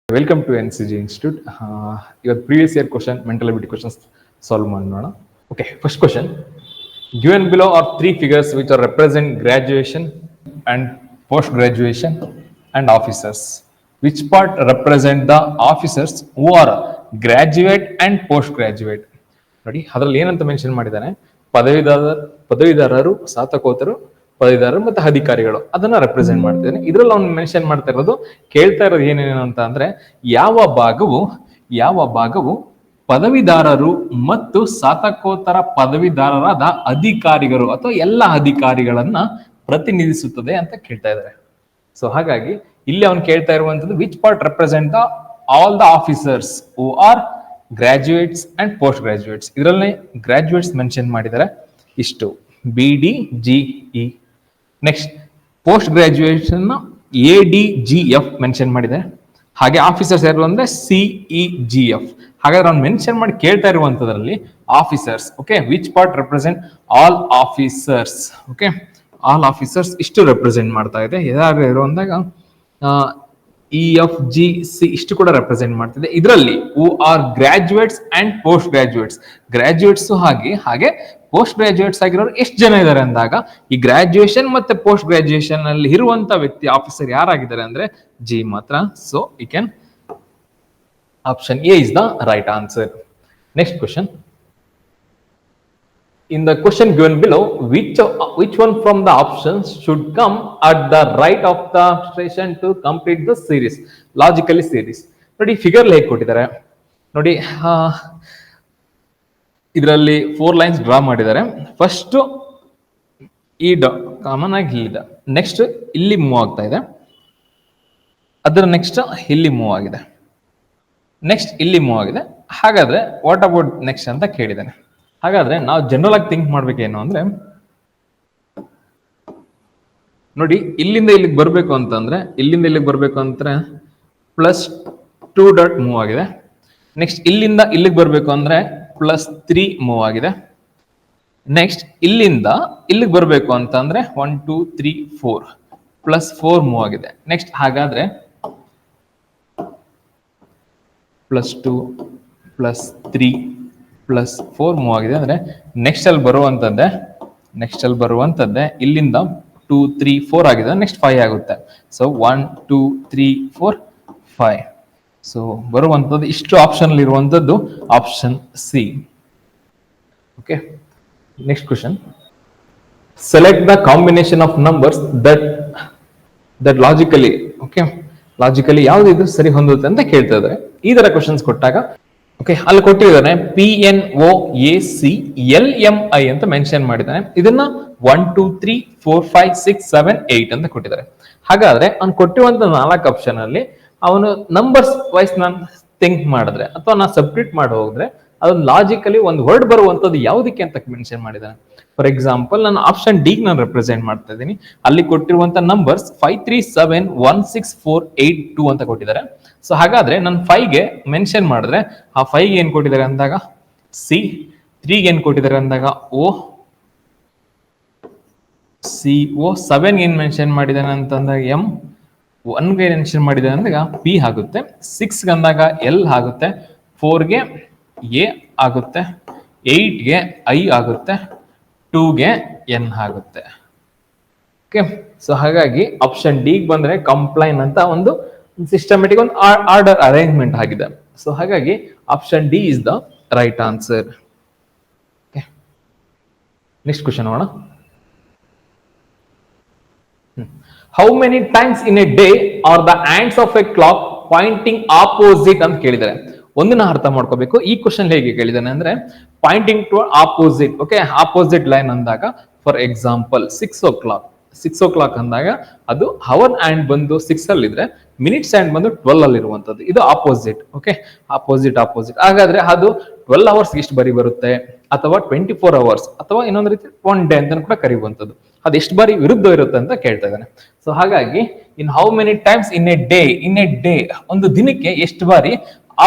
Welcome to NCG Institute. Your previous year question, mental ability questions solve ಮಾಡೋಣ. Okay, first question. Given below are three figures which are represent graduation and post graduation and officers. Which part represent the officers who are graduate and post graduate? ನೋಡಿ ಅದರಲ್ಲಿ ಏನಂತ mention ಮಾಡಿದ್ದಾನೆ, ಪದವೀಧರರು, ಸ್ನಾತಕೋತ್ತರು, ಪದವೀಧರರು ಮತ್ತು ಅಧಿಕಾರಿಗಳು ಅದನ್ನ ರೆಪ್ರೆಸೆಂಟ್ ಮಾಡ್ತಿದ್ದಾನೆ. ಇದ್ರಲ್ಲಿ ಅವ್ನು ಮೆನ್ಷನ್ ಮಾಡ್ತಾ ಇರೋದು, ಕೇಳ್ತಾ ಇರೋದು ಏನೇನು ಅಂತ ಅಂದ್ರೆ, ಯಾವ ಭಾಗವು ಪದವೀಧರರು ಮತ್ತು ಸ್ನಾತಕೋತ್ತರ ಪದವೀಧರರಾದ ಅಧಿಕಾರಿಗಳು ಅಥವಾ ಎಲ್ಲ ಅಧಿಕಾರಿಗಳನ್ನ ಪ್ರತಿನಿಧಿಸುತ್ತದೆ ಅಂತ ಕೇಳ್ತಾ ಇದ್ದಾರೆ. ಸೊ ಹಾಗಾಗಿ ಇಲ್ಲಿ ಅವನು ಕೇಳ್ತಾ ಇರುವಂತದ್ದು which part represent the all the officers who are graduates and post graduates. ಇದರಲ್ಲಿ ಗ್ರಾಜುಯೇಟ್ಸ್ ಮೆನ್ಷನ್ ಮಾಡಿದ್ದಾರೆ ಇಷ್ಟು, BDGE. Next post graduation ADGF mention ಮಾಡಿದ್ದಾರೆ. ಹಾಗೆ ಆಫೀಸರ್ಸ್ ಯಾರು ಅಂದ್ರೆ CEGF. ಹಾಗಾದ್ರೆ ಅವ್ನು ಮೆನ್ಷನ್ ಮಾಡಿ ಕೇಳ್ತಾ ಇರುವಂತದ್ರಲ್ಲಿ officers. Okay, which part represent all officers. Okay, all officers ಇಷ್ಟು ರೆಪ್ರೆಸೆಂಟ್ ಮಾಡ್ತಾ ಇದೆ. ಯಾರು ಇರುವಂದಾಗ EFGC ಇಷ್ಟು ಕೂಡ ರೆಪ್ರೆಸೆಂಟ್ ಮಾಡ್ತಿದೆ. ಇದರಲ್ಲಿ who are graduates and post graduates, graduates ಹಾಗೆ ಪೋಸ್ಟ್ ಗ್ರಾಜುಯೇಟ್ಸ್ ಆಗಿರೋರು ಎಷ್ಟು ಜನ ಇದ್ದಾರೆ ಅಂದಾಗ, ಈ ಗ್ರಾಜುಯೇಷನ್ ಮತ್ತೆ ಪೋಸ್ಟ್ ಗ್ರಾಜುಯೇಷನ್ ಅಲ್ಲಿ ಇರುವಂತ ವ್ಯಕ್ತಿ ಆಫೀಸರ್ ಯಾರಾಗಿದ್ದಾರೆ ಅಂದ್ರೆ G ಮಾತ್ರ. So you can option A is the right answer. Next question. In the question given below, which one from the options should come at the right of the station to complete the series? Logically series. ನೋಡಿ figure ಹೇಗೆ ಕೊಟ್ಟಿದ್ದಾರೆ ನೋಡಿ, ಇದರಲ್ಲಿ 4 lines draw ಮಾಡಿದ್ದಾರೆ. First ಈ common ಆಗಿ ಇಲ್ಲಿದೆ, next ಇಲ್ಲಿ ಮೂವ್ ಆಗ್ತಾ ಇದೆ, ಅದರ ನೆಕ್ಸ್ಟ್ ಇಲ್ಲಿ ಮೂವ್ ಆಗಿದೆ, ನೆಕ್ಸ್ಟ್ ಇಲ್ಲಿ ಮೂವ್ ಆಗಿದೆ. ಹಾಗಾದ್ರೆ ವಾಟ್ ಅಬೌಟ್ ನೆಕ್ಸ್ಟ್ ಅಂತ ಕೇಳಿದ್ದೇನೆ. ಹಾಗಾದ್ರೆ ನಾವು ಜನರಲ್ ಆಗಿ ಥಿಂಕ್ ಮಾಡ್ಬೇಕೇನು ಅಂದ್ರೆ, ನೋಡಿ ಇಲ್ಲಿಂದ ಇಲ್ಲಿಗೆ ಬರ್ಬೇಕು ಅಂತಂದ್ರೆ, +2 ಡಾಟ್ ಮೂವ್ ಆಗಿದೆ. ನೆಕ್ಸ್ಟ್ ಇಲ್ಲಿಂದ ಇಲ್ಲಿಗೆ ಬರ್ಬೇಕು ಅಂದ್ರೆ +3 ಮೂವ್ ಆಗಿದೆ. ನೆಕ್ಸ್ಟ್ ಇಲ್ಲಿಂದ ಇಲ್ಲಿಗೆ ಬರ್ಬೇಕು ಅಂತಂದ್ರೆ 1 2 3 4 +4 ಮೂವ್ ಆಗಿದೆ. ನೆಕ್ಸ್ಟ್ ಹಾಗಾದ್ರೆ +2 +3 +4 ಮೂವ್ ಆಗಿದೆ. ಅಂದ್ರೆ ನೆಕ್ಸ್ಟ್ ಅಲ್ಲಿ ಬರುವಂತದ್ದೇ ಇಲ್ಲಿಂದ 2 3 4 ಆಗಿದೆ, ನೆಕ್ಸ್ಟ್ 5 ಆಗುತ್ತೆ. ಸೊ 1 2 3 4 5. ಸೊ ಬರುವಂತದ್ದು ಇಷ್ಟು ಆಪ್ಷನ್ ಅಲ್ಲಿ ಇರುವಂತದ್ದು option C. Okay, next question. Select the combination of numbers that logically, okay, logically ಯಾವ್ದು ಇದು ಸರಿ ಹೊಂದುತ್ತೆ ಅಂತ ಕೇಳ್ತಾ ಇದ್ದಾರೆ. ಈ ತರ ಕ್ವೆಶ್ಚನ್ಸ್ ಕೊಟ್ಟಾಗ, ಓಕೆ, ಅಲ್ಲಿ ಕೊಟ್ಟಿದ್ದಾನೆ PNOACLMI ಅಂತ ಮೆನ್ಷನ್ ಮಾಡಿದ್ದಾನೆ. ಇದನ್ನ 1 2 3 4 5 6 7 8 ಅಂತ ಕೊಟ್ಟಿದ್ದಾರೆ. ಹಾಗಾದ್ರೆ ಅವ್ನು ಕೊಟ್ಟಿರುವಂತ 4 ಆಪ್ಷನ್ ಅಲ್ಲಿ ಅವನು ನಂಬರ್ಸ್ ವೈಸ್ ನಾನು ಥಿಂಕ್ ಮಾಡಿದ್ರೆ ಅಥವಾ ನಾನು ಸಬ್ಟ್ರೀಟ್ ಮಾಡಿ ಹೋದ್ರೆ ಅದನ್ನ ಲಾಜಿಕಲಿ ಒಂದು ವರ್ಡ್ ಬರುವಂತದ್ದು ಯಾವುದಕ್ಕೆ ಅಂತ ಮೆನ್ಷನ್ ಮಾಡಿದ್ದಾನೆ. ಫಾರ್ ಎಕ್ಸಾಂಪಲ್, ನಾನು ಆಪ್ಷನ್ ಡಿ ನಾನು ರೆಪ್ರೆಸೆಂಟ್ ಮಾಡ್ತಾ ಇದ್ದೀನಿ. ಅಲ್ಲಿ ಕೊಟ್ಟಿರುವಂತ ನಂಬರ್ಸ್ 5 3 7 1 6 4 8 2 ಅಂತ ಕೊಟ್ಟಿದ್ದಾರೆ. ಸೊ ಹಾಗಾದ್ರೆ ನಾನು 5ಗೆ ಮೆನ್ಷನ್ ಮಾಡಿದ್ರೆ ಆ 5ಗೆ ಏನ್ ಕೊಟ್ಟಿದ್ದಾರೆ ಅಂದಾಗ C, 3ಗೆ ಏನ್ ಕೊಟ್ಟಿದ್ದಾರೆ ಅಂದಾಗ O, 7ಗೆ ಏನ್ ಮೆನ್ಷನ್ ಮಾಡಿದ್ದಾನೆ ಅಂತಂದಾಗ M, 1ಗೆ ಮೆನ್ಷನ್ ಮಾಡಿದ್ದಾನೆ ಅಂದಾಗ P ಆಗುತ್ತೆ, 6ಗೆ ಅಂದಾಗ L ಆಗುತ್ತೆ, 4ಗೆ A ಆಗುತ್ತೆ, 8ಗೆ I ಆಗುತ್ತೆ, 2ಗೆ N ಆಗುತ್ತೆ. ಓಕೆ, ಸೊ ಹಾಗಾಗಿ ಆಪ್ಷನ್ ಡಿ ಬಂದ್ರೆ ಕಂಪ್ಲೈನ್ ಅಂತ ಒಂದು ಸಿಸ್ಟಮೆಟಿಕ್ ಒಂದು ಆರ್ಡರ್ ಅರೇಂಜ್ಮೆಂಟ್ ಆಗಿದೆ. ಸೊ ಹಾಗಾಗಿ option D is the right answer. Okay, next question ನೋಡೋಣ. How many times in a day are the hands of a clock pointing opposite ಅಂತ ಕೇಳಿದ್ದಾರೆ. ಒಂದನ್ನ ಅರ್ಥ ಮಾಡ್ಕೋಬೇಕು. ಈ ಕ್ವಶನ್ ಹೇಗೆ ಕೇಳಿದಾನೆ ಅಂದ್ರೆ pointing to opposite. Okay, opposite line ಅಂದಾಗ ಫಾರ್ ಎಕ್ಸಾಂಪಲ್ 6 o'clock ಅಂದಾಗ ಅದು ಅವರ್ ಹ್ಯಾಂಡ್ ಬಂದು 6 ಅಲ್ಲಿ ಇದ್ರೆ ಮಿನಿಟ್ಸ್ ಹ್ಯಾಂಡ್ ಬಂದು 12 ಅಲ್ಲಿ ಇರುವಂತದ್ದು. ಇದು ಆಪೋಸಿಟ್. Okay, opposite. ಹಾಗಾದ್ರೆ ಅದು 12 hours ಎಷ್ಟು ಬಾರಿ ಬರುತ್ತೆ, ಅಥವಾ 24 hours, ಅಥವಾ ಇನ್ನೊಂದು ರೀತಿ 1 day ಅಂತ ಕೂಡ ಕರೆಯುವಂತದ್ದು. ಅದು ಎಷ್ಟು ಬಾರಿ ವಿರುದ್ಧ ಇರುತ್ತೆ ಅಂತ ಕೇಳ್ತಾ ಇದ್ದಾನೆ. ಸೊ ಹಾಗಾಗಿ in how many times in a day, ಒಂದು ದಿನಕ್ಕೆ ಎಷ್ಟು ಬಾರಿ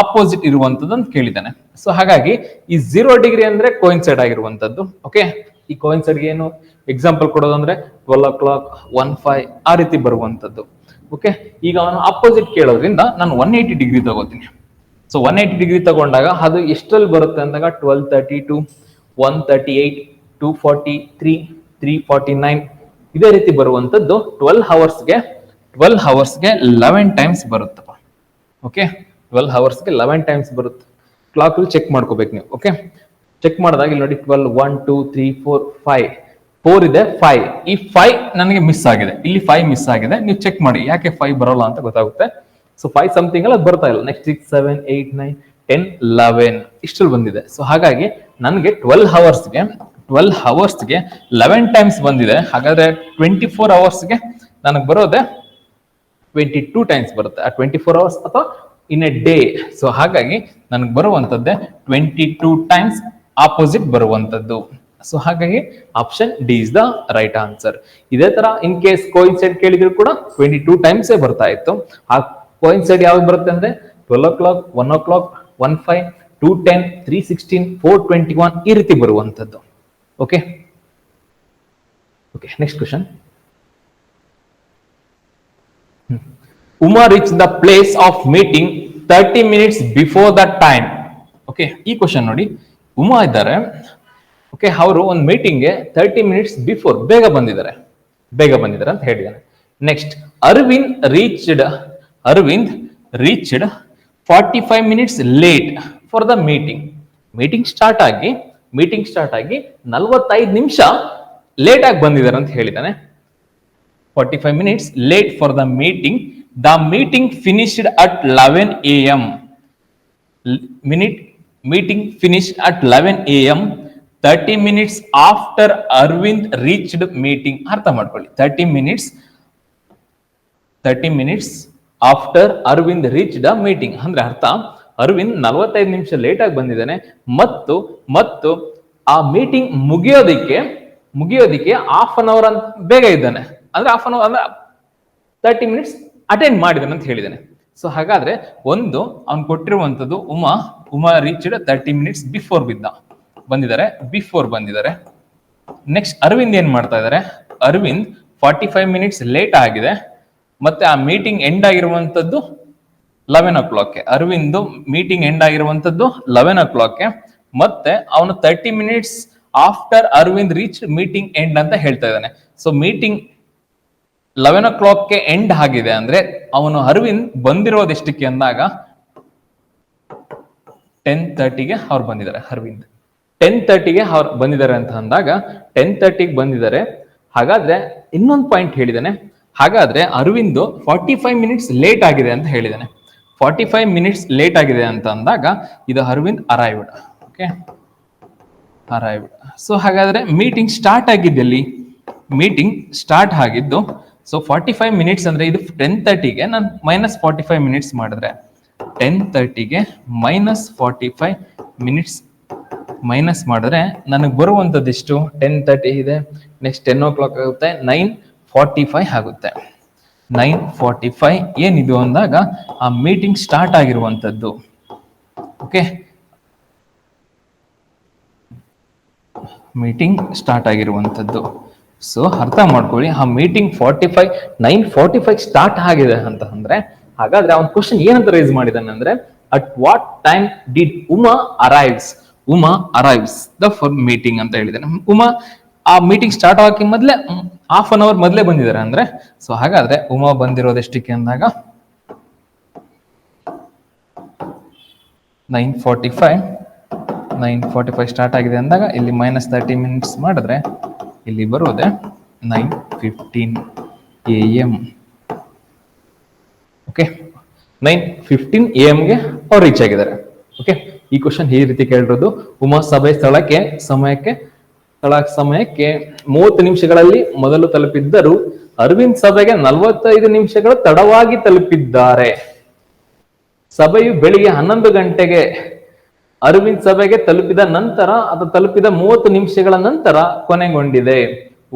ಆಪೋಸಿಟ್ ಇರುವಂತದ್ದು ಅಂತ ಕೇಳಿದ್ದಾನೆ. ಸೊ ಹಾಗಾಗಿ ಈ 0 ಡಿಗ್ರಿ ಅಂದ್ರೆ ಕೋಇನ್ಸೈಡ್ ಆಗಿರುವಂತದ್ದು. ಓಕೆ, ಈ ಕೋಇನ್ಸೈಡ್ ಏನು ಎಕ್ಸಾಂಪಲ್ ಕೊಡೋದಂದ್ರೆ 12 o'clock 1 5 ಆ ರೀತಿ ಬರುವಂತದ್ದು. ಓಕೆ, ಈಗ ಅವನು ಅಪೋಸಿಟ್ ಕೇಳೋದ್ರಿಂದ ನಾನು 180 ಡಿಗ್ರಿ ತಗೋತೀನಿ. ಸೊ 180 ಡಿಗ್ರಿ ತಗೊಂಡಾಗ ಅದು ಎಷ್ಟರಲ್ಲಿ ಬರುತ್ತೆ ಅಂದಾಗ 1232, 138, 243, 349 ಇದೇ ರೀತಿ ಬರುವಂತದ್ದು 12 ಅವರ್ಸ್ಗೆ 11 ಟೈಮ್ಸ್ ಬರುತ್ತಪ್ಪ. ಓಕೆ, 12 ಅವರ್ಸ್ಗೆ 11 ಟೈಮ್ಸ್ ಬರುತ್ತೆ. ಕ್ಲಾಕ್ ಚೆಕ್ ಮಾಡ್ಕೋಬೇಕು ನೀವು. ಓಕೆ, ಚೆಕ್ ಮಾಡಿದಾಗ ಇಲ್ಲಿ ನೋಡಿ 12, 1, 2, 3, 4, 5 4 ಇದೆ, 5 ಈ 5 ನನಗೆ ಮಿಸ್ ಆಗಿದೆ, ಇಲ್ಲಿ 5 ಮಿಸ್ ಆಗಿದೆ. ನೀವು ಚೆಕ್ ಮಾಡಿ ಯಾಕೆ 5 ಬರೋಲ್ಲ ಅಂತ ಗೊತ್ತಾಗುತ್ತೆ. ಸೊ 5 ಸಮಥಿಂಗ್ ಅಲ್ಲ ಬರ್ತಾ ಇಲ್ಲ. ನೆಕ್ಸ್ಟ್ 6, 7, 8, 9, 10, 11 ಇಷ್ಟಲ್ಲಿ ಬಂದಿದೆ. ಸೊ ಹಾಗಾಗಿ ನನಗೆ 12 ಅವರ್ಸ್ಗೆ 11 ಟೈಮ್ಸ್ ಬಂದಿದೆ. ಹಾಗಾದ್ರೆ 24 ಅವರ್ಸ್ಗೆ ನನಗೆ ಬರೋದೆ 22 ಟೈಮ್ಸ್ ಬರುತ್ತೆ. ಆ 24 ಅವರ್ಸ್ ಅಥವಾ ಇನ್ ಎ ಡೇ. ಸೊ ಹಾಗಾಗಿ ನನಗೆ ಬರುವಂತದ್ದೇ 22 ಟೈಮ್ಸ್ ಆಪೋಸಿಟ್ ಬರುವಂತದ್ದು. ಸೊ ಹಾಗಾಗಿ option D is the right answer. ಇದೇ ತರ ಇನ್ ಕೇಸ್ ಕೋಇನ್ಸೈಡ್ ಕೇಳಿದ್ರು ಕೂಡ 22 ಟೈಮ್ಸ್ ಬರ್ತಾ ಇತ್ತು. ಆ ಕೋಇನ್ಸೈಡ್ ಯಾವಾಗ ಬರುತ್ತೆ ಅಂದ್ರೆ 12 o'clock, 1 o'clock, 1:05, 2:10, 3:16, 4:21 ಈ ರೀತಿ ಬರುವಂತದ್ದು. Okay, next question. Uma reached the place of meeting 30 minutes before the time. Okay, ಈ ಕ್ವಶನ್ ನೋಡಿ. ಉಮಾ ಇದ್ದಾರೆ. ಓಕೆ, ಅವರು ಒಂದು ಮೀಟಿಂಗ್ಗೆ 30 ಮಿನಿಟ್ಸ್ ಬಿಫೋರ್ ಬೇಗ ಬಂದಿದ್ದಾರೆ ಅಂತ ಹೇಳಿದ್ದಾನೆ. Next Arvind reached 45 minutes late for the meeting. Meeting start ಆಗಿ 45 ನಿಮಿಷ ಲೇಟ್ ಆಗಿ ಬಂದಿದ್ದಾರೆ ಅಂತ ಹೇಳಿದ್ದಾನೆ. 45 minutes late for the meeting. The meeting finished at 11 a.m. Meeting finished at 11 a.m. 30 minutes after Arvind reached meeting. ಅರ್ಥ ಮಾಡ್ಕೊಳ್ಳಿ, 30 minutes after Arvind reached the meeting ಅಂದ್ರೆ ಅರ್ಥ ಅರವಿಂದ್ 45 ನಿಮಿಷ ಲೇಟ್ ಆಗಿ ಬಂದಿದ್ದಾನೆ ಮತ್ತು ಆ ಮೀಟಿಂಗ್ ಮುಗಿಯೋದಿಕ್ಕೆ ಹಾಫ್ ಅನ್ ಅವರ್ ಅಂತ ಬೇಗ ಇದ್ದಾನೆ. ಅಂದ್ರೆ ಹಾಫ್ ಅನ್ ಅವರ್ ಅಂದ್ರೆ 30 ಮಿನಿಟ್ಸ್ ಅಟೆಂಡ್ ಮಾಡಿದಾನೆ ಅಂತ ಹೇಳಿದ್ದಾನೆ. ಸೊ ಹಾಗಾದ್ರೆ ಒಂದು ಅವ್ನು ಕೊಟ್ಟಿರುವಂತದ್ದು ಉಮಾ ರೀಚ್ಡ್ 30 ಮಿನಿಟ್ಸ್ ಬಿಫೋರ್ ಬಂದಿದ್ದಾರೆ. ನೆಕ್ಸ್ಟ್ ಅರವಿಂದ್ ಏನ್ ಮಾಡ್ತಾ ಇದ್ದಾರೆ, ಅರವಿಂದ್ 45 ಮಿನಿಟ್ಸ್ ಲೇಟ್ ಆಗಿದೆ ಮತ್ತೆ ಆ ಮೀಟಿಂಗ್ ಎಂಡ್ ಆಗಿರುವಂತದ್ದು 11 o'clock. ಅರವಿಂದ್ ಮೀಟಿಂಗ್ ಎಂಡ್ ಆಗಿರುವಂತದ್ದು 11 o'clock ಮತ್ತೆ ಅವನು 30 minutes after Arvind reach meeting end ಅಂತ ಹೇಳ್ತಾ ಇದ್ದಾನೆ. ಸೊ ಮೀಟಿಂಗ್ 11 o'clock ಎಂಡ್ ಆಗಿದೆ ಅಂದ್ರೆ ಅವನು ಅರವಿಂದ್ ಬಂದಿರೋದೆಷ್ಟಕ್ಕೆ ಅಂದಾಗ 10:30 ಅವ್ರು ಬಂದಿದ್ದಾರೆ. ಅರವಿಂದ್ 10:30 ಅವ್ರು ಬಂದಿದ್ದಾರೆ ಅಂತ ಅಂದಾಗ 10:30 ಬಂದಿದ್ದಾರೆ. ಹಾಗಾದ್ರೆ ಇನ್ನೊಂದು ಪಾಯಿಂಟ್ ಹೇಳಿದಾನೆ, ಹಾಗಾದ್ರೆ ಅರವಿಂದ್ 45 ಮಿನಿಟ್ಸ್ ಲೇಟ್ ಆಗಿದೆ ಅಂತ ಹೇಳಿದಾನೆ. 45 ಮಿನಿಟ್ಸ್ ಲೇಟ್ ಆಗಿದೆ ಅಂತ ಅಂದಾಗ ಇದು Arvind arrived. Okay, arrived. So ಹಾಗಾದ್ರೆ ಮೀಟಿಂಗ್ ಸ್ಟಾರ್ಟ್ ಆಗಿದ್ದಲ್ಲಿ ಮೀಟಿಂಗ್ ಸ್ಟಾರ್ಟ್ ಆಗಿದ್ದು ಸೊ 45 ಮಿನಿಟ್ಸ್ ಅಂದ್ರೆ ಇದು 10:30ಗೆ ನಾನು -45 ಮಿನಿಟ್ಸ್ ಮಾಡಿದ್ರೆ 10:30ಗೆ -45 ಮಿನಿಟ್ಸ್ ಮೈನಸ್ ಮಾಡಿದ್ರೆ ನನಗೆ ಬರುವಂತದ್ದು ಎಷ್ಟು, 10:30 ಇದೆ, ನೆಕ್ಸ್ಟ್ 10 o'clock ಆಗುತ್ತೆ, 9:45 ಆಗುತ್ತೆ. 9:45 ಏನಿದು ಅಂದಾಗ ಆ ಮೀಟಿಂಗ್ ಸ್ಟಾರ್ಟ್ ಆಗಿರುವಂತದ್ದು. ಓಕೆ, ಮೀಟಿಂಗ್ ಸ್ಟಾರ್ಟ್ ಆಗಿರುವಂತದ್ದು. ಸೊ ಅರ್ಥ ಮಾಡ್ಕೊಳ್ಳಿ, ಆ ಮೀಟಿಂಗ್ 9:45 ಸ್ಟಾರ್ಟ್ ಆಗಿದೆ ಅಂತ ಅಂದ್ರೆ ಹಾಗಾದ್ರೆ ಅವ್ನ ಕ್ವಶನ್ ಏನಂತ ರೈಸ್ ಮಾಡಿದಾನೆ ಅಂದ್ರೆ at what time did Uma arrives the for meeting ಅಂತ ಹೇಳಿದಾನೆ. ಉಮಾ ಆ ಮೀಟಿಂಗ್ ಸ್ಟಾರ್ಟ್ ಆಗಕ್ಕೆ ಮೊದಲೇ ಹಾಫ್ ಅನ್ ಅವರ್ ಮೊದಲೇ ಬಂದಿದ್ದಾರೆ ಅಂದ್ರೆ ಸೊ ಹಾಗಾದ್ರೆ ಉಮಾ ಬಂದಿರೋದೆಷ್ಟಕ್ಕೆ ಅಂದಾಗ 9:45 ಸ್ಟಾರ್ಟ್ ಆಗಿದೆ ಅಂದಾಗ ಇಲ್ಲಿ -30 ಮಿನಿಟ್ಸ್ ಮಾಡಿದ್ರೆ ಇಲ್ಲಿ ಬರೋದೆ 9:15 AM. ಓಕೆ, 9:15 AM ಗೆ ಅವ್ರು ರೀಚ್ ಆಗಿದ್ದಾರೆ. ಓಕೆ, ಈ ಕ್ವಶನ್ ಈ ರೀತಿ ಕೇಳಿರೋದು. ಉಮಾ ಸಮಯಕ್ಕೆ 30 ನಿಮಿಷಗಳಲ್ಲಿ ಮೊದಲು ತಲುಪಿದ್ದರು. ಅರವಿಂದ್ ಸಭೆಗೆ 45 ನಿಮಿಷಗಳು ತಡವಾಗಿ ತಲುಪಿದ್ದಾರೆ. ಸಭೆಯು ಬೆಳಿಗ್ಗೆ 11 ಗಂಟೆಗೆ ಅರವಿಂದ್ ಸಭೆಗೆ ತಲುಪಿದ 30 ನಿಮಿಷಗಳ ನಂತರ ಕೊನೆಗೊಂಡಿದೆ.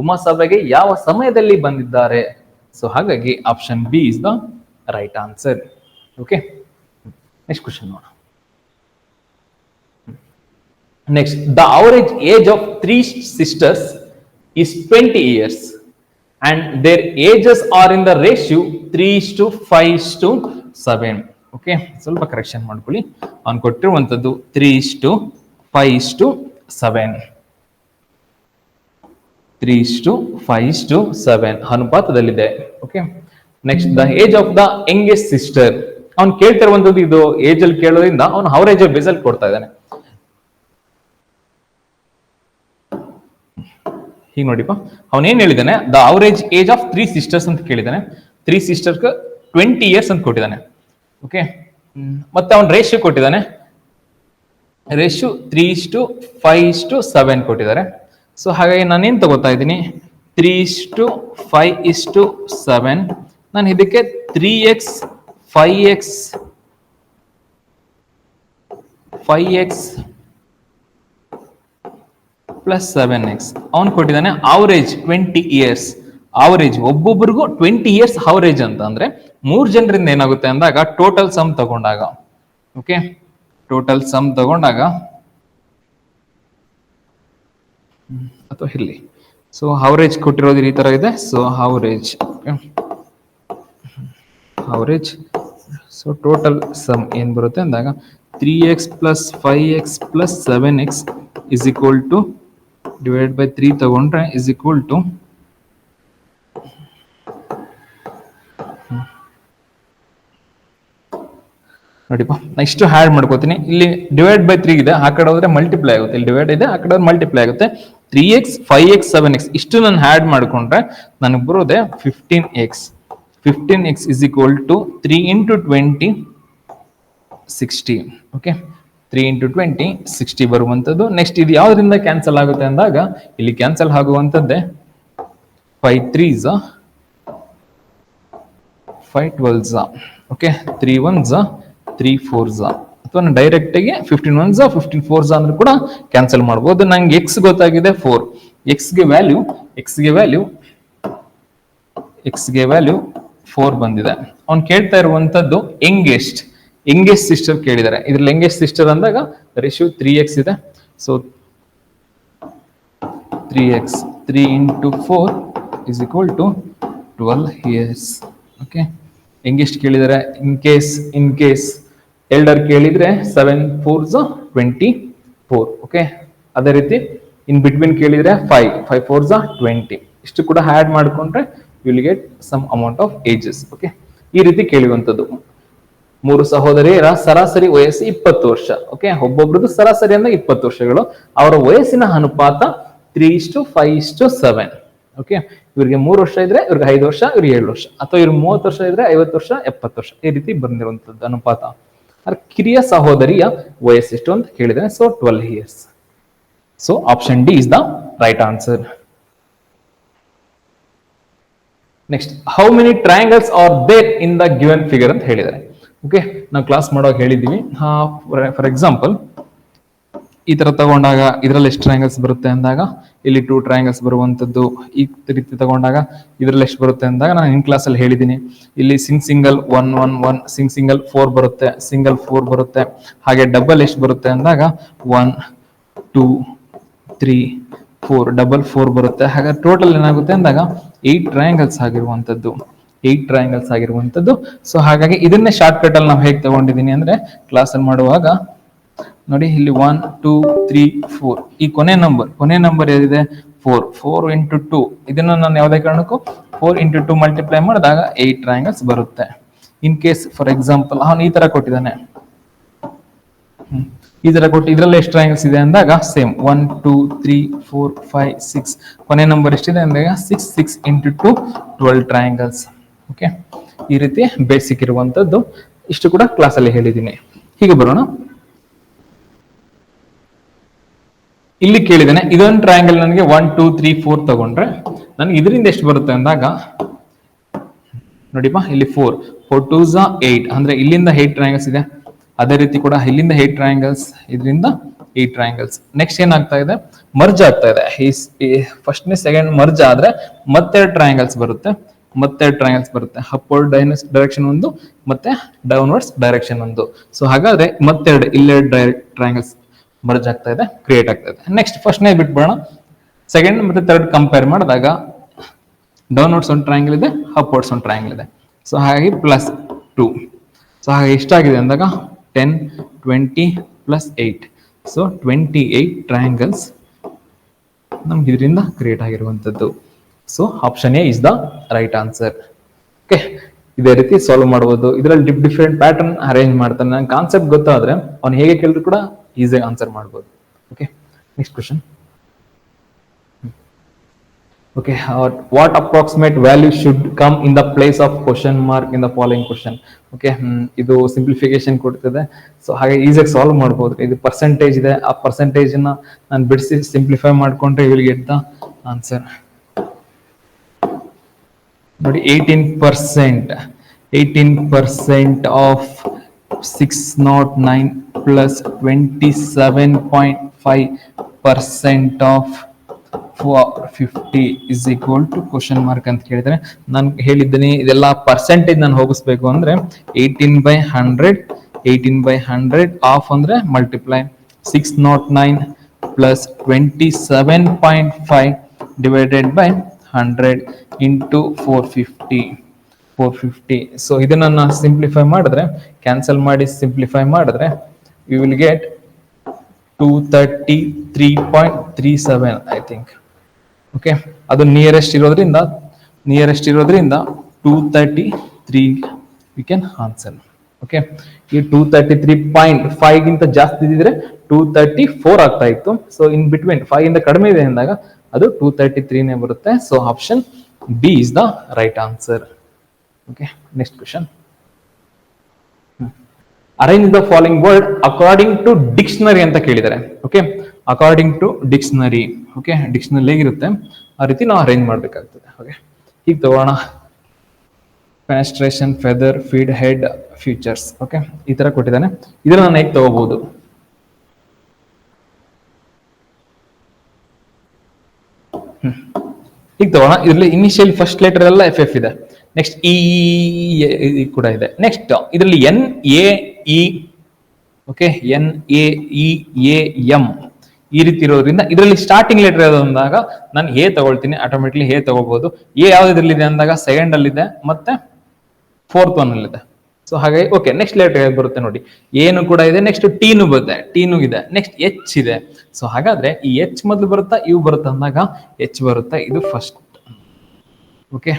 ಉಮಾ ಸಭೆಗೆ ಯಾವ ಸಮಯದಲ್ಲಿ ಬಂದಿದ್ದಾರೆ? ಸೊ ಹಾಗಾಗಿ option B is the right answer. Okay, next question ನೋಡೋಣ. Next, the average age of 3 sisters is 20 years and their ages are in the ratio 3:5:7. Okay, ಸ್ವಲ್ಪ ಕರೆಕ್ಷನ್ ಮಾಡ್ಕೊಳ್ಳಿ. ಅವ್ನು ಕೊಟ್ಟಿರುವಂತದ್ದು 3:5:7. 3:5:7 ಅನುಪಾತದಲ್ಲಿದೆ. Okay, next the age of the youngest sister. ಅವ್ನು ಕೇಳ್ತಿರುವಂತದ್ದು ಇದು age ಅಲ್ಲಿ ಕೇಳೋದ್ರಿಂದ ಅವನು average base ಅಲ್ಲಿ ಕೊಡ್ತಾ ಇದ್ದಾನೆ. ಹೀಗೆ ನೋಡಿಪ್ಪ, ಅವನೇನ್ ಹೇಳಿದಾನೆ, the average age of 3 sisters ಅಂತ ಕೇಳಿದಾನೆ. 3 ಸಿಸ್ಟರ್ಸ್ 20 years ಅಂತ ಕೊಟ್ಟಿದ್ದಾನೆ. ಓಕೆ, ಮತ್ತೆ ಅವನ್ ರೇಷಿಯೋ ಕೊಟ್ಟಿದ್ದಾನೆ. ರೇಷಿಯೋ 3:5:7 ಕೊಟ್ಟಿದ್ದಾರೆ. ಸೊ ಹಾಗಾಗಿ ನಾನೇನ್ ತಗೋತಾ ಇದ್ದೀನಿ, 3:5:7. ನಾನು ಇದಕ್ಕೆ 3x 5x ಪ್ಲಸ್ 7x. ಅವನು ಕೊಟ್ಟಿದ್ದಾನೆ ಅವರೇಜ್ 20 years. ಅವರೇಜ್ ಒಬ್ಬೊಬ್ಬರಿಗೂ 20 years ಅವರೇಜ್ ಅಂತ ಅಂದ್ರೆ 3 ಜನರಿಂದ ಏನಾಗುತ್ತೆ ಅಂದಾಗ ಟೋಟಲ್ ಸಮ್ ತಗೊಂಡಾಗ, ಓಕೆ, ಟೋಟಲ್ ಸಮ್ ತಗೊಂಡಾಗ ಅಥವಾ ಇಲ್ಲಿ ಸೊ ಅವರೇಜ್ ಕೊಟ್ಟಿರೋದು ಈ ತರ ಇದೆ. So average so total sum ಏನ್ ಬರುತ್ತೆ ಅಂದಾಗ 3x plus 5x plus 7x is equal to divide by 3 ತಗೊಂಡ್ರೆ ಇಸ್ ಈಕ್ವಲ್ ಟು ನೋಡಿಪ್ಪ, ನೆಕ್ಸ್ಟ್ ಹ್ಯಾಡ್ ಮಾಡ್ಕೋತೀನಿ. ಇಲ್ಲಿ ಡಿವೈಡ್ ಬೈ 3 ಇದೆ, ಆ ಕಡೆ ಹೋದ್ರೆ ಮಲ್ಟಿಪ್ಲೈ ಆಗುತ್ತೆ. ಇಲ್ಲಿ ಡಿವೈಡ್ ಇದೆ, ಆ ಕಡೆ ಮಲ್ಟಿಪ್ಲೈ ಆಗುತ್ತೆ. 3x 5x 7x ಇಷ್ಟು ನಾನು ಹ್ಯಾಡ್ ಮಾಡ್ಕೊಂಡ್ರೆ ನನಗೆ ಬರೋದೆ 15x. 15x is equal to 3 into 20 60. Okay, 3 into 20 60 ಬರುವಂತದ್ದು. ನೆಕ್ಸ್ಟ್ ಇದು ಯಾವ್ದ್ರಿಂದ ಕ್ಯಾನ್ಸಲ್ ಆಗುತ್ತೆ ಅಂದಾಗ ಇಲ್ಲಿ cancel ಆಗುವಂತದ್ದೇ 5 3s 5 12s. Okay, 3 1s 3 4s, ಅಥವಾ ಡೈರೆಕ್ಟ್ ಆಗಿ 15 1s 15 4s ಅಂದ್ರೆ ಕೂಡ ಕ್ಯಾನ್ಸಲ್ ಮಾಡಬಹುದು. ನಂಗೆ ಎಕ್ಸ್ ಗೊತ್ತಾಗಿದೆ 4. ಎಕ್ಸ್ಗೆ ವ್ಯಾಲ್ಯೂ 4 ಬಂದಿದೆ. ಅವ್ನು ಕೇಳ್ತಾ ಇರುವಂತದ್ದು ಯಂಗೆಸ್ಟ್ ಸಿಸ್ಟರ್ ಕೇಳಿದ್ದಾರೆ. ಇದ್ರಲ್ಲಿ ಯಂಗೆಸ್ಟ್ ಸಿಸ್ಟರ್ ಅಂದಾಗ ರೇಷಿಯೋ 3x ಇದೆ. So 3x 3 into 4 is equal to 12 years. Okay, youngest ಕೇಳಿದರೆ ಇನ್ ಕೇಸ್ ಎಲ್ಡರ್ ಕೇಳಿದ್ರೆ 7 4s 24. ಓಕೆ, ಅದೇ ರೀತಿ ಇನ್ ಬಿಟ್ವೀನ್ ಕೇಳಿದ್ರೆ 5 4s 20. ಇಷ್ಟು ಕೂಡ ಆಡ್ ಮಾಡ್ಕೊಂಡ್ರೆ you will get some amount of ages. Okay, ಈ ರೀತಿ ಕೇಳುವಂತದ್ದು. 3 ಸಹೋದರಿಯರ ಸರಾಸರಿ ವಯಸ್ಸು 20 ವರ್ಷ. ಓಕೆ, ಒಬ್ಬೊಬ್ರದ್ದು ಸರಾಸರಿ ಅಂದ್ರೆ 20 ವರ್ಷಗಳು. ಅವರ ವಯಸ್ಸಿನ ಅನುಪಾತ 3:5:7. ಓಕೆ, ಇವ್ರಿಗೆ 3 ವರ್ಷ ಇದ್ರೆ ಇವ್ರಿಗೆ 5 ವರ್ಷ, ಇವ್ರಿಗೆ 7 ವರ್ಷ, ಅಥವಾ ಇವ್ರಿಗೆ 30 ವರ್ಷ ಇದ್ರೆ 50 ವರ್ಷ 70 ವರ್ಷ, ಈ ರೀತಿ ಬಂದಿರುವಂತದ್ದು ಅನುಪಾತ. ಕಿರಿಯ ಸಹೋದರಿಯ ವಯಸ್ಸೆಷ್ಟು ಅಂತ ಕೇಳಿದ್ರೆ so 12 years. So option D is the right answer. Next, how many triangles are there in the given figure ಅಂತ ಹೇಳಿದ್ದಾರೆ. ಓಕೆ, ನಾವು ಕ್ಲಾಸ್ ಮಾಡುವಾಗ ಹೇಳಿದೀವಿ. ಫಾರ್ ಎಕ್ಸಾಂಪಲ್ ಈ ತರ ತಗೊಂಡಾಗ ಇದರಲ್ಲಿ ಎಷ್ಟು ಟ್ರಯಾಂಗಲ್ಸ್ ಬರುತ್ತೆ ಅಂದಾಗ ಇಲ್ಲಿ 2 ಟ್ರಯಾಂಗಲ್ಸ್ ಬರುವಂತದ್ದು. ಈ ರೀತಿ ತಗೊಂಡಾಗ ಇದರಲ್ಲಿ ಎಷ್ಟು ಬರುತ್ತೆ ಅಂದಾಗ ನಾನು ಇನ್ ಕ್ಲಾಸ್ ಅಲ್ಲಿ ಹೇಳಿದೀನಿ. ಇಲ್ಲಿ ಸಿಂಗಲ್ 1 1 1, ಸಿಂಗಲ್ 4 ಬರುತ್ತೆ, ಸಿಂಗಲ್ 4 ಬರುತ್ತೆ. ಹಾಗೆ ಡಬಲ್ ಎಷ್ಟು ಬರುತ್ತೆ ಅಂದಾಗ 1 2 3 4 ಡಬಲ್ 4 ಬರುತ್ತೆ. ಹಾಗೆ ಟೋಟಲ್ ಏನಾಗುತ್ತೆ ಅಂದಾಗ 8 ಟ್ರಯಾಂಗಲ್ಸ್ ಆಗಿರುವಂತದ್ದು. ಸೊ ಹಾಗಾಗಿ ಇದನ್ನೇ ಶಾರ್ಟ್ ಕಟ್ ಅಲ್ಲಿ ನಾವು ಹೇಗೆ ತಗೊಂಡಿದೀನಿ ಅಂದ್ರೆ ಕ್ಲಾಸ್ ಅಲ್ಲಿ ಮಾಡುವಾಗ ನೋಡಿ, ಇಲ್ಲಿ 1 2 3 4 ಈ ಕೊನೆ ನಂಬರ್ ಏನಿದೆ 4 into 2. ಇದನ್ನ ನಾನು ಯಾವುದೇ ಕಾರಣಕ್ಕೂ 4 into 2 ಮಲ್ಟಿಪ್ಲೈ ಮಾಡಿದಾಗ 8 ಟ್ರಯಾಂಗಲ್ಸ್ ಬರುತ್ತೆ. ಇನ್ ಕೇಸ್ ಫಾರ್ ಎಕ್ಸಾಂಪಲ್ ಅವನು ಈ ತರ ಕೊಟ್ಟಿದ್ದಾನೆ, ಇದರಲ್ಲಿ ಎಷ್ಟು ಟ್ರಯಾಂಗಲ್ಸ್ ಇದೆ ಅಂದಾಗ ಸೇಮ್ 1 2 3 4 5 6 ಕೊನೆ ನಂಬರ್ ಎಷ್ಟಿದೆ ಅಂದಾಗ 6 into 2 12 ಟ್ರಯಾಂಗಲ್ಸ್. ಓಕೆ, ಈ ರೀತಿ ಬೇಸಿಕ್ ಇರುವಂತದ್ದು. ಇಷ್ಟು ಕೂಡ ಕ್ಲಾಸ್ ಅಲ್ಲಿ ಹೇಳಿದ್ದೀನಿ. ಹೀಗೆ ಬರೋಣ. ಇಲ್ಲಿ ಕೇಳಿದ್ದೇನೆ ಇದೊಂದು ಟ್ರಯಾಂಗಲ್ ನನಗೆ 1 2 3 4 ತಗೊಂಡ್ರೆ ನನಗೆ ಇದರಿಂದ ಎಷ್ಟು ಬರುತ್ತೆ ಅಂದಾಗ ನೋಡಿಪ್ಪ, ಇಲ್ಲಿ 4 2s 8 ಅಂದ್ರೆ ಇಲ್ಲಿಂದ 8 ಟ್ರಯಾಂಗಲ್ಸ್ ಇದೆ. ಅದೇ ರೀತಿ ಕೂಡ ಇಲ್ಲಿಂದ 8 ಟ್ರಯಾಂಗಲ್ಸ್, ಇದರಿಂದ 8 ಟ್ರಯಾಂಗಲ್ಸ್. ನೆಕ್ಸ್ಟ್ ಏನಾಗ್ತಾ ಇದೆ, ಮರ್ಜ್ ಆಗ್ತಾ ಇದೆ. ಫಸ್ಟ್ ಸೆಕೆಂಡ್ ಮರ್ಜ್ ಆದ್ರೆ ಮತ್ತೆರಡು ಟ್ರಯಾಂಗಲ್ಸ್ ಬರುತ್ತೆ. ಅಪ್ವರ್ಡ್ ಡೈರೆಕ್ಷನ್ ಒಂದು, ಮತ್ತೆ ಡೌನ್ವರ್ಡ್ಸ್ ಡೈರೆಕ್ಷನ್ ಒಂದು. ಸೊ ಹಾಗಾದ್ರೆ ಮತ್ತೆರಡು ಇಲ್ಲೆರಡು ಟ್ರಯಾಂಗಲ್ಸ್ ಮರ್ಜ್ ಆಗ್ತಾ ಇದೆ, ಕ್ರಿಯೇಟ್ ಆಗ್ತಾ ಇದೆ. ನೆಕ್ಸ್ಟ್ ಫಸ್ಟ್ನೇ ಬಿಟ್ಬಿಡೋಣ. ಸೆಕೆಂಡ್ ಮತ್ತೆ ಥರ್ಡ್ ಕಂಪೇರ್ ಮಾಡಿದಾಗ ಡೌನ್ವರ್ಡ್ಸ್ ಒಂದು ಟ್ರಯಾಂಗಲ್ ಇದೆ, ಅಪ್ವರ್ಡ್ಸ್ ಒಂದು ಟ್ರಯಾಂಗಲ್ ಇದೆ. ಸೊ ಹಾಗಾಗಿ ಪ್ಲಸ್ 2. ಸೊ ಹಾಗೆ ಎಷ್ಟಾಗಿದೆ ಅಂದಾಗ 10, 20 ಪ್ಲಸ್ 8. ಸೊ 28 ಟ್ರಯಾಂಗಲ್ಸ್ ನಮ್ಗೆ ಇದರಿಂದ ಕ್ರಿಯೇಟ್ ಆಗಿರುವಂಥದ್ದು. So option A is the right answer. Okay, ಇದೇ ರೀತಿ ಸಾಲ್ವ್ ಮಾಡಬಹುದು. ಇದರಲ್ಲಿ ಡಿಫ್ರೆಂಟ್ ಪ್ಯಾಟರ್ನ್ ಅರೇಂಜ್ ಮಾಡ್ತಾನೆ. ನಂಗೆ ಕಾನ್ಸೆಪ್ಟ್ ಗೊತ್ತಾದ್ರೆ ಅವ್ನು ಹೇಗೆ ಕೇಳಿದ್ರು ಕೂಡ ಈಸಿಯಾಗಿ ಆನ್ಸರ್ ಮಾಡ್ಬೋದು. Okay, next question. Okay, what approximate value should come in the place of question mark in the following question? Okay, ಇದು ಸಿಂಪ್ಲಿಫಿಕೇಶನ್ ಕೊಡ್ತದೆ. ಸೊ ಹಾಗೆ ಈಸಿಯಾಗಿ ಸಾಲ್ವ್ ಮಾಡಬಹುದು. ಇದು ಪರ್ಸೆಂಟೇಜ್ ಇದೆ, ಆ ಪರ್ಸೆಂಟೇಜ್ ನಾನು ಬಿಡಿಸಿ ಸಿಂಪ್ಲಿಫೈ ಮಾಡ್ಕೊಂಡ್ರೆ ವಿಲ್ ಗೆಟ್ ದ ಆನ್ಸರ್. ನೋಡಿ 18% of 609 plus 27.5% of 450 is equal to question mark ಅಂತ ಕೇಳಿದ್ರೆ ನಾನು ಹೇಳಿದ್ದೀನಿ ಇದೆಲ್ಲ ಪರ್ಸೆಂಟೇಜ್ ನಾನು ಹೋಗಿಸ್ಬೇಕು ಅಂದ್ರೆ 18/100 ಆಫ್ ಅಂದ್ರೆ multiply 609 plus 27.5 divided by 100 into 450. So ಇದನ್ನ ಸಿಂಪ್ಲಿಫೈ ಮಾಡಿದ್ರೆ, ಕ್ಯಾನ್ಸಲ್ ಮಾಡಿ ಸಿಂಪ್ಲಿಫೈ ಮಾಡಿದ್ರೆ you will get 233.37 I think. Okay, ಅದು ನಿಯರೆಸ್ಟ್ ಇರೋದ್ರಿಂದ 233 ವಿ ಕ್ಯಾನ್ ಆನ್ಸರ್. ಓಕೆ, ಈ 233.5 ಗಿಂತ ಜಾಸ್ತಿ ಇದ್ದಿದ್ರೆ 234 ಆಗ್ತಾ ಇತ್ತು. ಸೊ ಇನ್ ಬಿಟ್ವೀನ್ 5 ಇಂದ ಕಡಿಮೆ ಇದೆ ಅಂದಾಗ ಅದು 233ನೇ ಬರುತ್ತೆ. So option B is the right answer. Okay, next question. Arrange the following word according to dictionary ಅಂತ ಕೇಳಿದ್ದಾರೆ. Okay, according to dictionary. Okay, dictionary ಹೇಗಿರುತ್ತೆ ಆ ರೀತಿ ನಾವು ಅರೇಂಜ್ ಮಾಡಬೇಕಾಗ್ತದೆ. ಓಕೆ, ಈಗ ತಗೋಣ. Fenestration, feather, feed, head, futures. Okay, ಈ ತರ ಕೊಟ್ಟಿದ್ದಾನೆ. ಇದನ್ನ ನಾನು ಹೇಗೆ ತಗೋಬಹುದು? ಈಗ ತಗೋಣ. ಇದರಲ್ಲಿ ಇನಿಷಿಯಲ್ ಫಸ್ಟ್ ಲೆಟರ್ ಎಲ್ಲ ಎಫ್ ಇದೆ. ನೆಕ್ಸ್ಟ್ ಇ ಕೂಡ ಇದೆ. ನೆಕ್ಸ್ಟ್ ಇದರಲ್ಲಿ N A E, okay, N A E A M ಈ ರೀತಿ ಇರೋದ್ರಿಂದ ಇದರಲ್ಲಿ ಸ್ಟಾರ್ಟಿಂಗ್ ಲೆಟರ್ ಯಾವ್ದು ಅಂದಾಗ ನಾನು ಎ ತಗೊಳ್ತೀನಿ, ಆಟೋಮೆಟಿಕ್ಲಿ ಎ ತಗೋಬಹುದು. ಎ ಯಾವ್ದು ಇದರಲ್ಲಿದೆ ಅಂದಾಗ ಸೆಕೆಂಡ್ ಅಲ್ಲಿ ಇದೆ ಮತ್ತೆ ಫೋರ್ತ್ ಒನ್ ಅಲ್ಲಿ ಇದೆ. ಸೊ ಹಾಗಾಗಿ ಓಕೆ, ನೆಕ್ಸ್ಟ್ ಲೆಟರ್ ಯಾವ್ದು ಬರುತ್ತೆ ನೋಡಿ, ಏನು ಕೂಡ ಇದೆ, ನೆಕ್ಸ್ಟ್ ಟೀನು ಬರುತ್ತೆ, ಟೀನು ಇದೆ, ನೆಕ್ಸ್ಟ್ ಎಚ್ ಇದೆ. ಸೊ ಹಾಗಾದ್ರೆ ಈ ಎಚ್ ಮೊದಲು ಬರುತ್ತಾ ಇವು ಬರುತ್ತೆ ಅಂದಾಗ ಎಚ್ ಬರುತ್ತೆ. ಇದು ಫಸ್ಟ್. ಓಕೆ,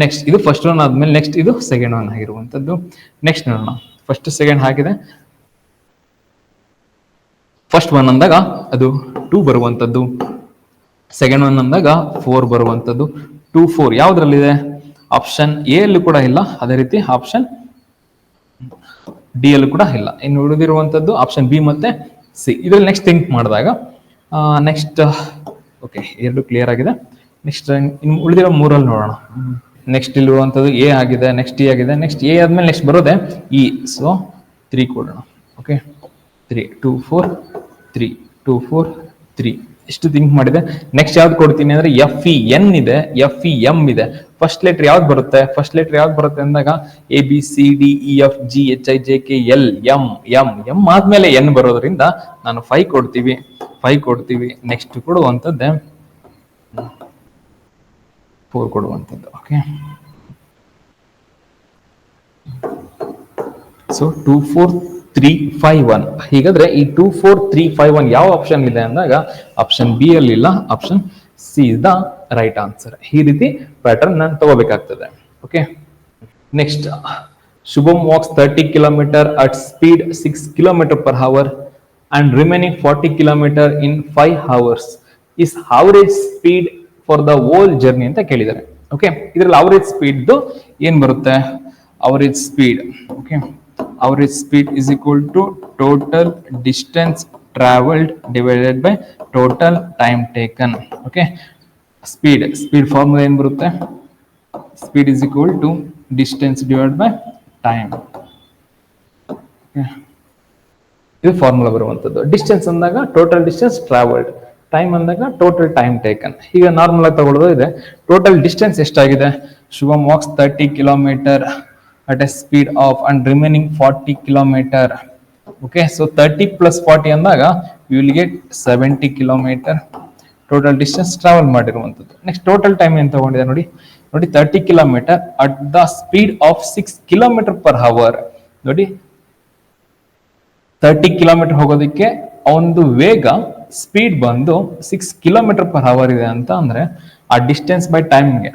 ನೆಕ್ಸ್ಟ್ ಇದು ಫಸ್ಟ್ ಒನ್ ಆದ್ಮೇಲೆ ನೆಕ್ಸ್ಟ್ ಇದು ಸೆಕೆಂಡ್ ಒನ್ ಆಗಿರುವಂತದ್ದು. ನೆಕ್ಸ್ಟ್ ನೋಡೋಣ. ಫಸ್ಟ್ ಸೆಕೆಂಡ್ ಹಾಕಿದೆ. ಫಸ್ಟ್ ಒನ್ ಅಂದಾಗ ಅದು 2 ಬರುವಂತದ್ದು, ಸೆಕೆಂಡ್ ಒನ್ ಅಂದಾಗ 4 ಬರುವಂತದ್ದು. 2, 4 ಯಾವ್ದ್ರಲ್ಲಿದೆ? ಆಪ್ಷನ್ ಎ ಅಲ್ಲೂ ಕೂಡ ಇಲ್ಲ, ಅದೇ ರೀತಿ ಆಪ್ಷನ್ ಡಿ ಅಲ್ಲೂ ಕೂಡ ಇಲ್ಲ. ಇನ್ನು ಉಳಿದಿರುವಂತದ್ದು ಆಪ್ಷನ್ ಬಿ ಮತ್ತೆ ಸಿ. ಇದ್ರಲ್ಲಿ ನೆಕ್ಸ್ಟ್ ಥಿಂಕ್ ಮಾಡಿದಾಗ ನೆಕ್ಸ್ಟ್ ಓಕೆ, ಎರಡು ಕ್ಲಿಯರ್ ಆಗಿದೆ. ನೆಕ್ಸ್ಟ್ ಇನ್ನು ಉಳಿದಿರೋ ಮೂರಲ್ಲಿ ನೋಡೋಣ. ನೆಕ್ಸ್ಟ್ ಇಲ್ಲಿರುವಂತದ್ದು ಎ ಆಗಿದೆ, ನೆಕ್ಸ್ಟ್ ಇ ಆಗಿದೆ, ನೆಕ್ಸ್ಟ್ ಎ ಆದ್ಮೇಲೆ ನೆಕ್ಸ್ಟ್ ಬರೋದೆ ಇ. ಸೊ 3 ಕೊಡೋಣ. ಓಕೆ, 3, 2, 4, 3, 2, 4, 3 ಎಷ್ಟು ಥಿಂಕ್ ಮಾಡಿದೆ. ನೆಕ್ಸ್ಟ್ ಯಾವ್ದು ಕೊಡ್ತೀನಿ ಅಂದ್ರೆ ಎಫ್ ಇ ಎನ್ ಇದೆ, ಎಫ್ ಇ ಎಂ ಇದೆ. ಫಸ್ಟ್ ಲೆಟರ್ ಯಾವ್ದು ಬರುತ್ತೆ? ಫಸ್ಟ್ ಲೆಟರ್ ಯಾವ್ದು ಬರುತ್ತೆ ಅಂದಾಗ A B C D E F G H I J K L M M M ಆದ್ಮೇಲೆ ಎನ್ ಬರೋದ್ರಿಂದ ನಾನು 5 ಕೊಡ್ತೀವಿ. ನೆಕ್ಸ್ಟ್ ಕೊಡುವಂತದ್ದೇ 4 ಕೊಡುವಂಥದ್ದು. Okay, so 2, 4, 3, 5, 1. ಹೀಗಾದ್ರೆ ಈ 2, 4, 3, 5, 1 ಯಾವ ಆಪ್ಷನ್ ಇದೆ ಅಂದಾಗ ಆಪ್ಷನ್ ಬಿ ಅಲ್ಲಿ ಇಲ್ಲ, option C is the right answer. ಈ ರೀತಿ ಪ್ಯಾಟರ್ನ್ ನಾನು ತಗೋಬೇಕಾಗ್ತದೆ. Okay, next. Shubham walks 30 kilometre at speed 6 km/h and remaining 40 km in 5 hours. Is average speed for the whole journey ಅಂತ ಕೇಳಿದ್ದಾರೆ. ಓಕೆ, ಇದರಲ್ಲಿ ಅವರೇಜ್ ಸ್ಪೀಡ್ ಏನ್ ಬರುತ್ತೆ? Average speed, okay, average speed is equal to total distance travelled divided by total time taken. Okay, speed formula ಏನ್ ಬರುತ್ತೆ? Speed is equal to distance divide by time. ಇದು formula ಬರುವಂತದ್ದು. Distance ಅಂದಾಗ total distance travelled, time ಅಂದಾಗ total time taken. ಈಗ normal ಆಗಿ ತಗೊಳ್ಳೋದು ಇದೆ. ಟೋಟಲ್ ಡಿಸ್ಟೆನ್ಸ್ ಎಷ್ಟಾಗಿದೆ? Shubham walks 30 km at a speed of and remaining 40 km. Okay, so 30 plus 40 ಅಂದಾಗ you will get 70 km total distance travel ಮಾಡಿರುವಂತದ್ದು. ನೆಕ್ಸ್ಟ್ ಟೋಟಲ್ ಟೈಮ್ ಏನ್ ತಗೊಂಡಿದೆ ನೋಡಿ, ನೋಡಿ 30 kilometre at the speed of 6 kilometre per hour. ನೋಡಿ 30 kilometre ಹೋಗೋದಕ್ಕೆ ಒಂದು ವೇಗ ಸ್ಪೀಡ್ ಬಂದು 6 ಕಿಲೋಮೀಟರ್ ಪರ್ ಅವರ್ ಇದೆ ಅಂತ ಅಂದ್ರೆ ಆ ಡಿಸ್ಟೆನ್ಸ್ ಬೈ ಟೈಮ್ಗೆ.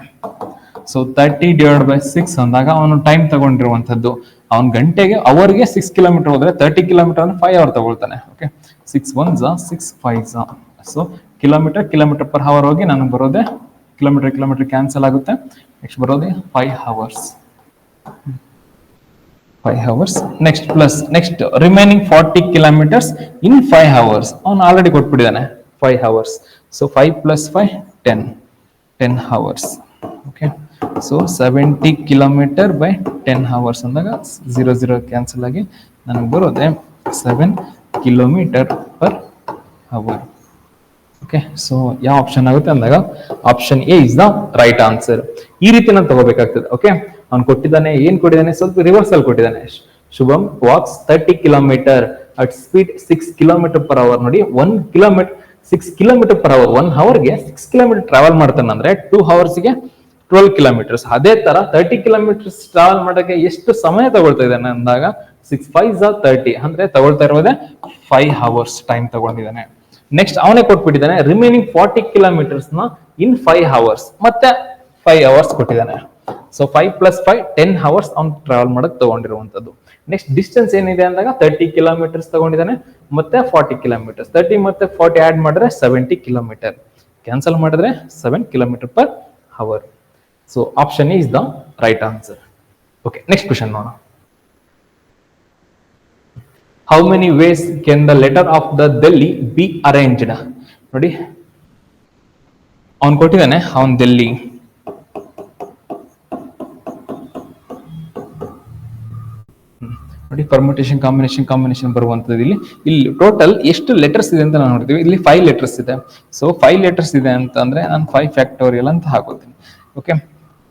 ಸೊ 30 ಡಿವೈಡ್ ಬೈ 6 ಅಂದಾಗ ಅವನು ಟೈಮ್ ತಗೊಂಡಿರುವಂತದ್ದು, ಅವನ್ ಗಂಟೆಗೆ ಅವರ್ಗೆ 6 ಕಿಲೋಮೀಟರ್ ಹೋದ್ರೆ 30 ಕಿಲೋಮೀಟರ್ ಅಂದ್ರೆ 5 ಅವರ್ ತಗೊಳ್ತಾನೆ. Okay, 6 1 6 5. So kilometre per hour ಹೋಗಿ ನನಗೆ ಬರೋದೆ ಕಿಲೋಮೀಟರ್ ಕ್ಯಾನ್ಸಲ್ ಆಗುತ್ತೆ. ನೆಕ್ಸ್ಟ್ ಬರೋದೆ 5 hours. Next remaining 40 kilometres in 5 ಅವರ್ಸ್. ಅವನು ಆಲ್ರೆಡಿ ಕೊಟ್ಬಿಟ್ಟಿದ್ದಾನೆ 5 hours. So 5 + 5 10 hours. Okay, so 70 kilometre by 10 hours ಅಂದಾಗ 0 ಕ್ಯಾನ್ಸಲ್ ಆಗಿ ನನಗೆ ಬರೋದೆ 7 kilometre per hour. Okay, so ಯಾವ ಆಪ್ಷನ್ ಆಗುತ್ತೆ ಅಂದಾಗ option A is the right answer. ಈ ರೀತಿ ನಾನು ತಗೋಬೇಕಾಗ್ತದೆ. ಓಕೆ, ಅವ್ನು ಕೊಟ್ಟಿದ್ದಾನೆ, ಏನ್ ಕೊಟ್ಟಿದ್ದಾನೆ, ಸ್ವಲ್ಪ ರಿವರ್ಸ್ ಅಲ್ಲಿ ಕೊಟ್ಟಿದ್ದಾನೆ. Shubham walks 30 kilometre at speed 6 kilometre per hour. ನೋಡಿ 1 ಕಿಲೋಮೀಟರ್ 6 ಕಿಲೋಮೀಟರ್ ಪರ್ ಅವರ್, 1 ಅವರ್ಗೆ 6 ಕಿಲೋಮೀಟರ್ ಟ್ರಾವೆಲ್ ಮಾಡ್ತಾನೆ ಅಂದ್ರೆ 2 ಅವರ್ಸ್ಗೆ 12 ಕಿಲೋಮೀಟರ್ಸ್. ಅದೇ ತರ 30 ಕಿಲೋಮೀಟರ್ಸ್ ಟ್ರಾವೆಲ್ ಮಾಡೋಕೆ ಎಷ್ಟು ಸಮಯ ತಗೊಳ್ತಾ ಇದ್ದಾನೆ ಅಂದಾಗ 6 5 30 ಅಂದ್ರೆ ತಗೊಳ್ತಾ ಇರೋದೇ 5 ಅವರ್ಸ್ ಟೈಮ್ ತಗೊಂಡಿದ್ದಾನೆ. ನೆಕ್ಸ್ಟ್ ಅವನೇ ಕೊಟ್ಬಿಟ್ಟಿದ್ದಾನೆ ರಿಮೈನಿಂಗ್ 40 ಕಿಲೋಮೀಟರ್ಸ್ ನ ಇನ್ 5 ಅವರ್ಸ್, ಮತ್ತೆ 5 ಅವರ್ಸ್ ಕೊಟ್ಟಿದ್ದಾನೆ. ಸೊ 5 + 5 10 ಅವರ್ಸ್ ಅವ್ನು ಟ್ರಾವೆಲ್ ಮಾಡಕ್ ತಗೊಂಡಿರುವಂತದ್ದು. ನೆಕ್ಸ್ಟ್ ಡಿಸ್ಟೆನ್ಸ್ ಏನಿದೆ ಅಂದಾಗ 30 ಕಿಲೋಮೀಟರ್ಸ್ ತಗೊಂಡಿದ್ದಾನೆ, ಮತ್ತೆ 40 ಕಿಲೋಮೀಟರ್ಸ್. 30 ಮತ್ತೆ 40 ಆಡ್ ಮಾಡಿದ್ರೆ 70 ಕಿಲೋಮೀಟರ್, ಕ್ಯಾನ್ಸಲ್ ಮಾಡಿದ್ರೆ 7 kilometre per hour. So option is the right answer. Okay, next question ನೋಡೋಣ. How many ways can the letter of the Delhi be arranged? ನೋಡಿ ಅವನು ಕೊಟ್ಟಿದ್ದಾನೆ, ಅವನ್ ಡೆಲ್ಲಿ. ನೋಡಿ ಪರ್ಮಿಟೇಷನ್ ಕಾಂಬಿನೇಷನ್ ಬರುವಂತದ್ದು. ಇಲ್ಲಿ ಟೋಟಲ್ ಎಷ್ಟು ಲೆಟರ್ಸ್ ಇದೆ ಅಂತ ನಾವು ನೋಡ್ತೀವಿ. ಇಲ್ಲಿ 5 ಲೆಟರ್ಸ್ ಇದೆ. ಸೊ 5 ಲೆಟರ್ಸ್ ಇದೆ ಅಂತ ಅಂದ್ರೆ ನಾನು 5 ಫ್ಯಾಕ್ಟೋರಿಯಲ್ ಅಂತ ಹಾಕೋತೀನಿ. ಓಕೆ,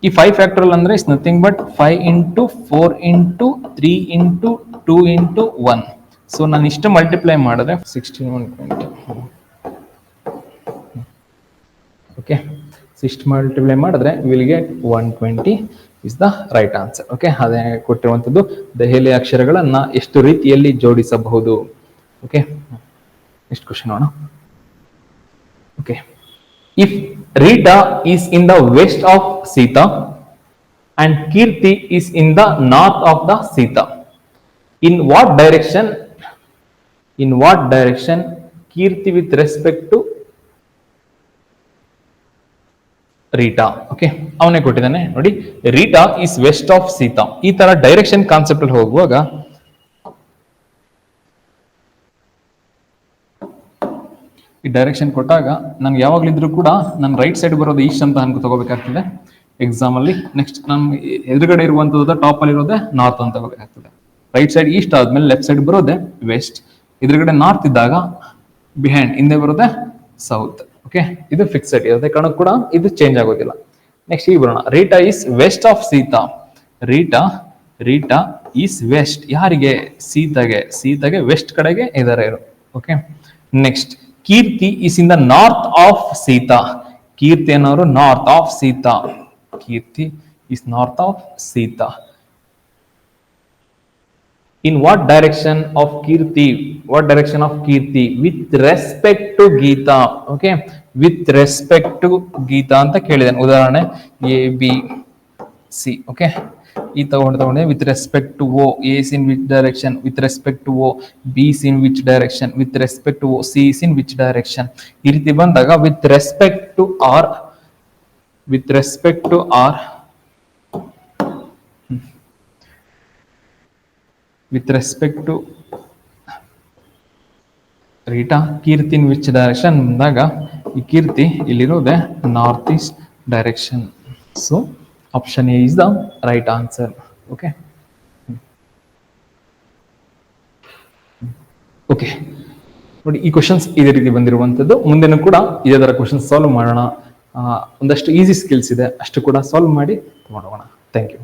ಈ 5 ಫ್ಯಾಕ್ಟೋರಿಯಲ್ ಅಂದ್ರೆ ಇಟ್ಸ್ ನಥಿಂಗ್ ಬಟ್ 5 × 4 × 3 × 2 × 1. ಸೊ ನಾನು ಇಷ್ಟು ಮಲ್ಟಿಪ್ಲೈ ಮಾಡಿದ್ರೆ 16 120. ಓಕೆ, 6 ಮಲ್ಟಿಪ್ಲೈ ಮಾಡಿದ್ರೆ will get 120 is the right answer. Okay, ಅದೇ ಕೊಟ್ಟಿರುವಂತದ್ದು ದೆಹಲಿ ಅಕ್ಷರಗಳನ್ನ ಎಷ್ಟು ರೀತಿಯಲ್ಲಿ ಜೋಡಿಸಬಹುದು. ಓಕೆ, ನೆಕ್ಸ್ಟ್ ಕ್ವೆಶ್ಚನ್ ನೋಡೋಣ. Okay, if Rita is in the west of Sita and Kirti is in the north of the Sita, in what direction Kirti with respect to Rita? Okay, ಅವನೇ ಕೊಟ್ಟಿದ್ದಾನೆ. ನೋಡಿ Rita is west of Sita. ಈ ತರ ಡೈರೆಕ್ಷನ್ ಕಾನ್ಸೆಪ್ಟ್ ಅಲ್ಲಿ ಹೋಗುವಾಗ ಈ ಡೈರೆಕ್ಷನ್ ಕೊಟ್ಟಾಗ ನನ್ಗೆ ಯಾವಾಗ್ಲಿದ್ರು ಕೂಡ ನನ್ನ ರೈಟ್ ಸೈಡ್ ಬರೋದು ಈಸ್ಟ್ ಅಂತ ಅನ್ಕೊ ತಗೋಬೇಕಾಗ್ತದೆ ಎಕ್ಸಾಮ್ ಅಲ್ಲಿ. ನೆಕ್ಸ್ಟ್ ನಮ್ ಎದುರುಗಡೆ ಇರುವಂತದ್ದು ಟಾಪ್ ಅಲ್ಲಿ ಇರೋದೇ ನಾರ್ತ್ ಅಂತ ತಗೋಬೇಕಾಗ್ತದೆ. ರೈಟ್ ಸೈಡ್ ಈಸ್ಟ್ ಆದ್ಮೇಲೆ ಲೆಫ್ಟ್ ಸೈಡ್ ಬರೋದೆ ವೆಸ್ಟ್. ಎದುರುಗಡೆ ನಾರ್ತ್ ಇದ್ದಾಗ ಬಿಹೈಂಡ್ ಹಿಂದೆ ಬರೋದೆ ಸೌತ್. ಓಕೆ, ಇದು ಫಿಕ್ಸೆಡ್ ಇರುತ್ತೆ ಕಾರಣ ಕೂಡ ಇದು ಚೇಂಜ್ ಆಗೋದಿಲ್ಲ. ನೆಕ್ಸ್ಟ್ ಈ ಬರೋಣ. Rita is west of Sita. Rita is west ಯಾರಿಗೆ? ಸೀತಾಗೆ ವೆಸ್ಟ್ ಕಡೆಗೆ ಇದಾರೆ ಇರು. Okay, next Kirti is in the north of Sita. Kirti ಅನ್ನೋರು north of Sita. Kirti is north of Sita. In what direction of Kirti? With respect to Geeta. Okay, with respect to Geeta ಅಂತ ಕೇಳಿದಾನೆ. ಉದಾಹರಣೆ A B C. Okay, ಈ ತಗೊಂಡೆ with respect to O. A is in which direction? With respect to O. B is in which direction? With respect to O. C is in which direction? ಈ ರೀತಿ ಬಂದಾಗ with respect to R. With respect to Rita Kirti in which direction ಅಂದಾಗ ಈ ಕೀರ್ತಿ ಇಲ್ಲಿರೋದೆ north east direction. So option A is the right answer. Okay, ನೋಡಿ ಈ questions ಇದೇ ರೀತಿ ಬಂದಿರುವಂತದ್ದು. ಮುಂದೆನೂ ಕೂಡ ಇದೇ ತರ ಕ್ವಶನ್ಸ್ ಸಾಲ್ವ್ ಮಾಡೋಣ. ಒಂದಷ್ಟು ಈಸಿ ಸ್ಕಿಲ್ಸ್ ಇದೆ, ಅಷ್ಟು ಕೂಡ ಸಾಲ್ವ್ ಮಾಡಿ ಮಾಡೋಣ. Thank you.